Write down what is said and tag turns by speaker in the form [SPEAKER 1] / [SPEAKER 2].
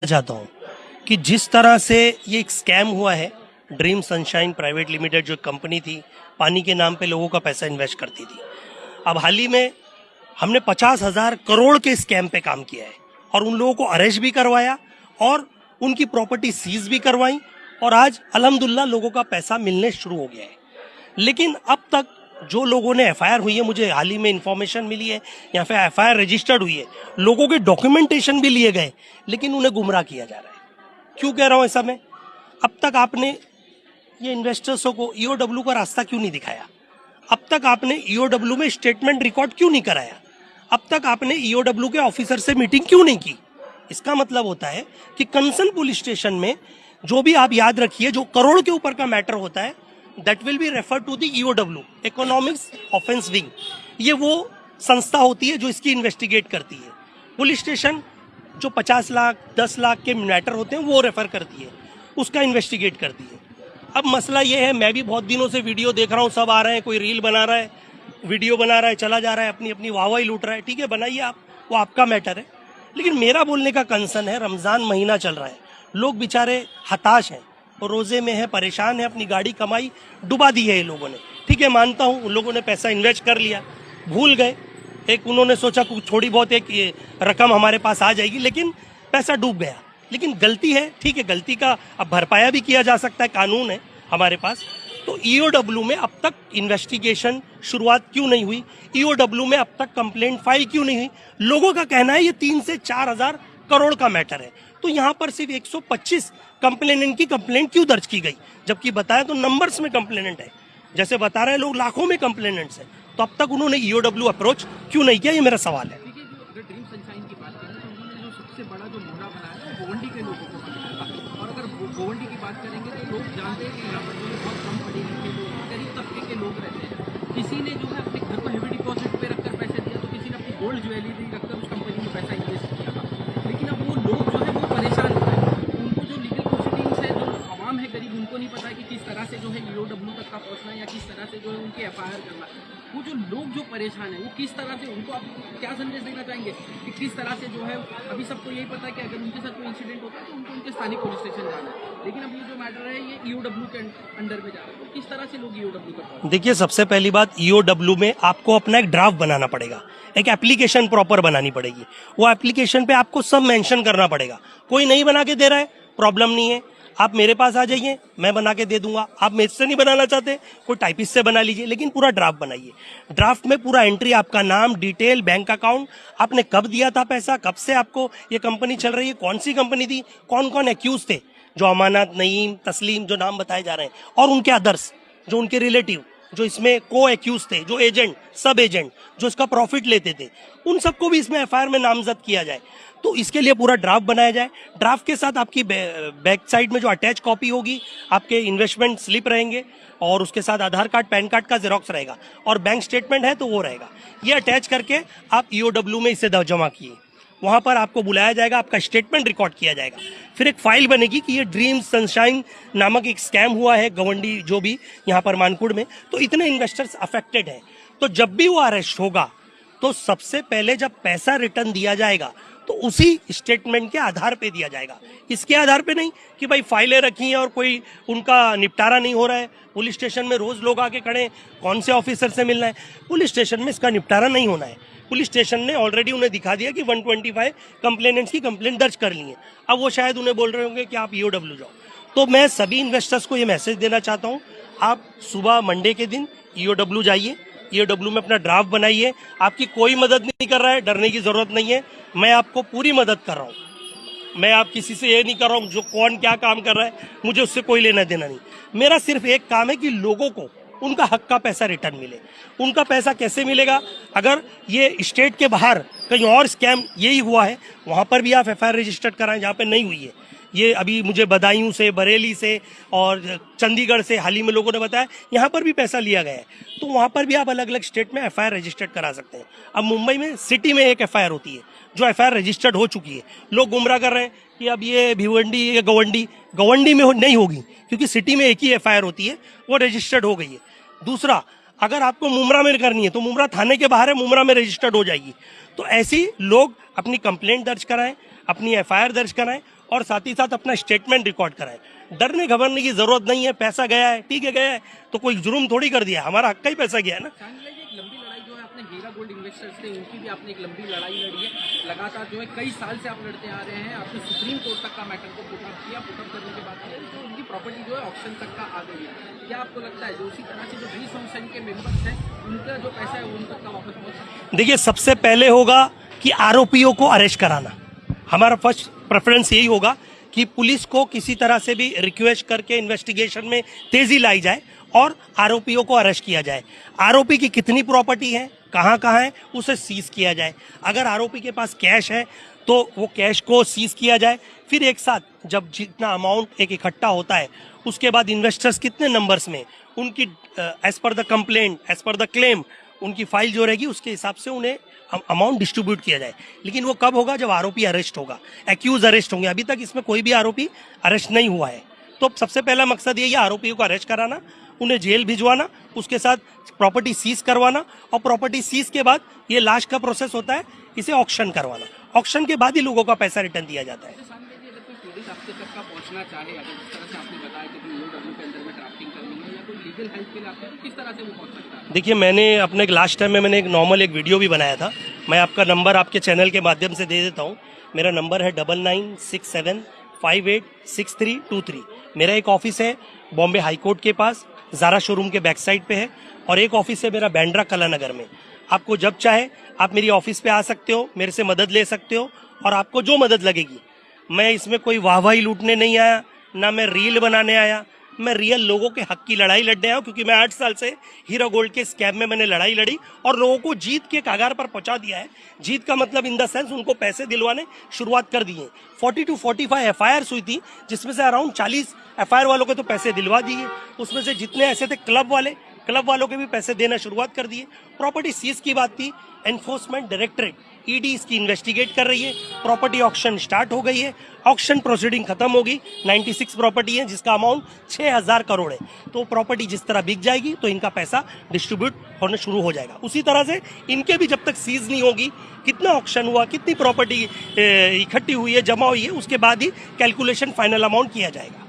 [SPEAKER 1] चाहता हूँ कि जिस तरह से ये एक स्कैम हुआ है, ड्रीम सनशाइन प्राइवेट लिमिटेड जो कंपनी थी, पानी के नाम पे लोगों का पैसा इन्वेस्ट करती थी। अब हाल ही में हमने 50,000 करोड़ के स्कैम पे काम किया है और उन लोगों को अरेस्ट भी करवाया और उनकी प्रॉपर्टी सीज भी करवाई और आज अल्हम्दुलिल्लाह लोगों का पैसा मिलने शुरू हो गया है। लेकिन अब तक जो लोगों ने एफआईआर हुई है, मुझे हाल ही में इंफॉर्मेशन मिली है, यहाँ पे एफआईआर रजिस्टर्ड हुई है, लोगों के डॉक्यूमेंटेशन भी लिए गए, लेकिन उन्हें गुमराह किया जा रहा है। क्यों कह रहा हूँ ऐसा मैं? अब तक आपने ये इन्वेस्टर्सों को ईओडब्ल्यू का रास्ता क्यों नहीं दिखाया? अब तक आपने ईओडब्ल्यू में स्टेटमेंट रिकॉर्ड क्यों नहीं कराया? अब तक आपने ईओडब्ल्यू के ऑफिसर से मीटिंग क्यों नहीं की? इसका मतलब होता है कि कंसर्न पुलिस स्टेशन में जो भी, आप याद रखिए, जो करोड़ के ऊपर का मैटर होता है, that will be refer to the EOW, economics offence wing. ये वो संस्था होती है जो इसकी इन्वेस्टिगेट करती है। पुलिस स्टेशन जो 50 लाख 10 लाख के मैटर होते हैं वो रेफर करती है, उसका इन्वेस्टिगेट करती है। अब मसला ये है, मैं भी बहुत दिनों से वीडियो देख रहा हूँ, सब आ रहे हैं, कोई रील बना रहा है, वीडियो बना रहा है, चला जा रहा है, अपनी अपनी वाहवाही लूट रहा है। ठीक है, बनाइए आप, वो आपका मैटर है। लेकिन मेरा बोलने का कंसर्न है, रमज़ान महीना चल रहा है, लोग बेचारे हताश हैं, रोज़े में है, परेशान है, अपनी गाड़ी कमाई डुबा दी है ये लोगों ने। ठीक है, मानता हूँ उन लोगों ने पैसा इन्वेस्ट कर लिया, भूल गए, एक उन्होंने सोचा कुछ थोड़ी बहुत एक रकम हमारे पास आ जाएगी, लेकिन पैसा डूब गया। लेकिन गलती है, ठीक है, गलती का अब भरपाया भी किया जा सकता है, कानून है हमारे पास। तो ईओडब्ल्यू में अब तक इन्वेस्टिगेशन शुरुआत क्यों नहीं हुई? ईओडब्ल्यू में अब तक कंप्लेंट फाइल क्यों नहीं हुई? लोगों का कहना है ये 3 से 4 हजार करोड़ का मैटर है, तो यहाँ पर सिर्फ 125 कंप्लेनेंट की कंप्लेंट क्यों दर्ज की गई? जबकि बताया तो नंबर्स में कंप्लेनेंट है, जैसे बता रहे हैं लोग, लाखों में कंप्लेनेंट्स हैं। तो अब तक उन्होंने ईओडब्ल्यू अप्रोच क्यों नहीं किया? ये मेरा सवाल है।
[SPEAKER 2] देखिए, जो अगर ड्रीम सनशाइन की बात करें तो उन्होंने जो सबसे बड़ा जो मोहरा बनाया है वो गोवंडी के लोगों को बनाया। और अगर गोवंडी की बात करेंगे तो लोग जानते हैं कि यहाँ पर जो बहुत कम पढ़े लिखे लोग, गरीब तबके के लोग रहते हैं। किसी ने जो है अपने घर को हेवी डिपॉजिट पे रखकर पैसे दिया, तो किसी ने अपनी गोल्ड ज्वेलरी रखकर उस कंपनी में पैसा इन्वेस्ट किया था। लेकिन अब वो लोग जो है वो परेशान हो रहे हैं। उनको जो लीगल प्रोसीडिंग्स है, जो आवाम है गरीब, उनको नहीं पता है कि किस तरह से जो है ईओडब्ल्यू तक का पहुँचना है या किस तरह से जो है उनकी एफआईआर करना है। वो जो लोग जो परेशान है वो किस तरह से, उनको आप क्या संदेश देना चाहेंगे कि किस तरह से जो है, अभी सबको यही पता है कि अगर उनके साथ कोई इंसिडेंट होता है तो उनको उनके स्थानीय पुलिस स्टेशन जाना है, लेकिन अब ये जो मैटर है ये ईओडब्ल्यू के अंडर में जा रहा है, तो किस तरह से लोग ईओडब्ल्यू कर?
[SPEAKER 1] देखिए, सबसे पहली बात, ईओडब्ल्यू में आपको अपना एक ड्राफ्ट बनाना पड़ेगा, एक एप्लीकेशन प्रॉपर बनानी पड़ेगी। वो एप्लीकेशन पे आपको सब मेंशन करना पड़ेगा। कोई नहीं बना के दे रहा है, प्रॉब्लम नहीं है, आप मेरे पास आ जाइए, मैं बना के दे दूंगा। आप मेरे से नहीं बनाना चाहते, कोई टाइपिस्ट से बना लीजिए, लेकिन पूरा ड्राफ्ट बनाइए। ड्राफ्ट में पूरा एंट्री, आपका नाम, डिटेल, बैंक अकाउंट, आपने कब दिया था पैसा, कब से आपको ये कंपनी चल रही है, कौन सी कंपनी थी, कौन कौन एक्यूज थे, जो अमानत, नईम, तस्लीम, जो नाम बताए जा रहे हैं, और उनके अदर्स, जो उनके रिलेटिव, जो इसमें को एक्यूज थे, जो एजेंट, सब एजेंट जो इसका प्रॉफिट लेते थे, उन सबको भी इसमें एफआईआर में नामजद किया जाए। तो इसके लिए पूरा ड्राफ्ट बनाया जाए। ड्राफ्ट के साथ आपकी बैक साइड में जो अटैच कॉपी होगी, आपके इन्वेस्टमेंट स्लिप रहेंगे और उसके साथ आधार कार्ड, पैन कार्ड का जेरोक्स रहेगा और बैंक स्टेटमेंट है तो वो रहेगा। ये अटैच करके आप ईओडब्ल्यू में इसे जमा किए, वहाँ पर आपको बुलाया जाएगा, आपका स्टेटमेंट रिकॉर्ड किया जाएगा। फिर एक फाइल बनेगी कि ये ड्रीम सनशाइन नामक एक स्कैम हुआ है गवंडी, जो भी यहाँ पर मानकुड़ में, तो इतने इन्वेस्टर्स अफेक्टेड हैं। तो जब भी वो अरेस्ट होगा तो सबसे पहले जब पैसा रिटर्न दिया जाएगा तो उसी स्टेटमेंट के आधार पे दिया जाएगा, इसके आधार पे नहीं कि भाई फाइलें रखी हैं और कोई उनका निपटारा नहीं हो रहा है। पुलिस स्टेशन में रोज लोग आके खड़े, कौन से ऑफिसर से मिलना है? पुलिस स्टेशन में इसका निपटारा नहीं होना है। पुलिस स्टेशन ने ऑलरेडी उन्हें दिखा दिया कि 125 कंप्लेनेंट्स की कंप्लेंट दर्ज कर ली है। अब वो शायद उन्हें बोल रहे होंगे कि आप ईओडब्ल्यू जाओ। तो मैं सभी इन्वेस्टर्स को ये मैसेज देना चाहता हूँ, आप सुबह मंडे के दिन ईओडब्ल्यू जाइए, ईओडब्ल्यू में अपना ड्राफ्ट बनाइए। आपकी कोई मदद नहीं कर रहा है, डरने की जरूरत नहीं है, मैं आपको पूरी मदद कर रहा हूँ। मैं आप किसी से ये नहीं कर रहा हूँ जो कौन क्या काम कर रहा है, मुझे उससे कोई लेना देना नहीं। मेरा सिर्फ एक काम है कि लोगों को उनका हक का पैसा रिटर्न मिले। उनका पैसा कैसे मिलेगा? अगर ये स्टेट के बाहर कहीं और स्कैम यही हुआ है, वहाँ पर भी आप एफआईआर रजिस्टर्ड कराएं जहाँ पे नहीं हुई है। ये अभी मुझे बदायूं से, बरेली से और चंडीगढ़ से हाल ही में लोगों ने बताया यहाँ पर भी पैसा लिया गया है, तो वहाँ पर भी आप अलग अलग स्टेट में एफआईआर रजिस्टर्ड करा सकते हैं। अब मुंबई में सिटी में एक एफआईआर होती है जो एफआईआर रजिस्टर्ड हो चुकी है। लोग गुमराह कर रहे हैं कि अब ये भिवंडी या गवंडी में नहीं होगी, क्योंकि सिटी में एक ही एफआईआर होती है, वो रजिस्टर्ड हो गई है। दूसरा, अगर आपको मुमरा में करनी है तो मुमरा थाने के बाहर है, मुमरा में रजिस्टर्ड हो जाएगी। तो ऐसी लोग अपनी कंप्लेंट दर्ज कराएं, अपनी एफआईआर दर्ज कराएं और साथ ही साथ अपना स्टेटमेंट रिकॉर्ड कराएं। डरने घबराने की जरूरत नहीं है। पैसा गया है, ठीक है, गया है तो कोई जुर्म थोड़ी कर दिया, हमारा हक का ही पैसा गया है ना।
[SPEAKER 2] चांदला जी, एक लंबी लड़ाई जो है आपने हीरा गोल्ड इन्वेस्टर्स थे, उनकी भी आपने एक लंबी लड़ाई लड़ी है, लगातार जो है कई साल से आप लड़ते आ रहे हैं, आपने सुप्रीम कोर्ट तक का मैटर को पुटअप किया, पुटअप करने के बाद जो उनकी प्रॉपर्टी जो है ऑक्शन तक का आ गई है। क्या आपको लगता है जो उसी तरह से जो 20 संगठन के मेंबर्स हैं उनका जो पैसा है उन तक का वापस पहुंच सकता है?
[SPEAKER 1] देखिए, सबसे पहले होगा कि आरोपियों को अरेस्ट कराना। हमारा फर्स्ट प्रेफरेंस यही होगा कि पुलिस को किसी तरह से भी रिक्वेस्ट करके इन्वेस्टिगेशन में तेजी लाई जाए और आरोपियों को अरेस्ट किया जाए। आरोपी की कितनी प्रॉपर्टी है, कहाँ कहाँ है, उसे सीज किया जाए। अगर आरोपी के पास कैश है तो वो कैश को सीज किया जाए। फिर एक साथ जब जितना अमाउंट एक इकट्ठा होता है उसके बाद इन्वेस्टर्स कितने नंबर्स में, उनकी as per the complaint, as per the claim, उनकी फाइल जो रहेगी उसके हिसाब से उन्हें अमाउंट डिस्ट्रीब्यूट किया जाए। लेकिन वो कब होगा? जब आरोपी अरेस्ट होगा, एक्यूज अरेस्ट होंगे। अभी तक इसमें कोई भी आरोपी अरेस्ट नहीं हुआ है। तो सबसे पहला मकसद यही है, आरोपियों को अरेस्ट कराना, उन्हें जेल भिजवाना, उसके साथ प्रॉपर्टी सीज करवाना, और प्रॉपर्टी सीज के बाद ये लास्ट का प्रोसेस होता है, इसे ऑक्शन करवाना। ऑक्शन के बाद ही लोगों का पैसा रिटर्न दिया जाता है।
[SPEAKER 2] अगर कोई पीड़ित आपके तक का पहुंचना चाहे, अगर जिस तरह से आपने बताया कि ईओडब्ल्यू के अंदर में ड्राफ्टिंग करनी है या कोई लीगल हेल्प के लिए आपको, तो किस तरह से वो पहुंच सकता है?
[SPEAKER 1] देखिए, मैंने अपने लास्ट टाइम में मैंने एक नॉर्मल एक वीडियो भी बनाया था। मैं आपका नंबर आपके चैनल के माध्यम से दे देता हूँ। मेरा नंबर है 9967586323। मेरा एक ऑफिस है बॉम्बे हाई कोर्ट के पास, ज़ारा शोरूम के बैक साइड पे है, और एक ऑफिस है मेरा बैंड्रा कलानगर में। आपको जब चाहे आप मेरी ऑफिस पे आ सकते हो, मेरे से मदद ले सकते हो, और आपको जो मदद लगेगी। मैं इसमें कोई वाहवाही लूटने नहीं आया, ना मैं रील बनाने आया, मैं रियल लोगों के हक की लड़ाई लड़ने आया। क्योंकि मैं 8 साल से हीरा गोल्ड के स्कैम में मैंने लड़ाई लड़ी और लोगों को जीत के कागार पर पहुंचा दिया है। जीत का मतलब इन द सेंस उनको पैसे दिलवाने शुरुआत कर दिए। 40 to 45 एफआईआर हुई थी, जिसमें से अराउंड 40 एफआईआर वालों को तो पैसे दिलवा दिए। उसमें से जितने ऐसे थे क्लब वालों के भी पैसे देना शुरुआत कर दिए। प्रॉपर्टी सीज की बात थी, एनफोर्समेंट डायरेक्टरेट ईडी इसकी इन्वेस्टिगेट कर रही है। प्रॉपर्टी ऑक्शन स्टार्ट हो गई है, ऑक्शन प्रोसीडिंग खत्म होगी। 96 प्रॉपर्टी है जिसका अमाउंट 6000 करोड़ है। तो प्रॉपर्टी जिस तरह बिक जाएगी तो इनका पैसा डिस्ट्रीब्यूट होना शुरू हो जाएगा। उसी तरह से इनके भी जब तक सीज नहीं होगी, कितना ऑक्शन हुआ, कितनी प्रॉपर्टी इकट्ठी हुई है, जमा हुई है, उसके बाद ही कैलकुलेशन फाइनल अमाउंट किया जाएगा।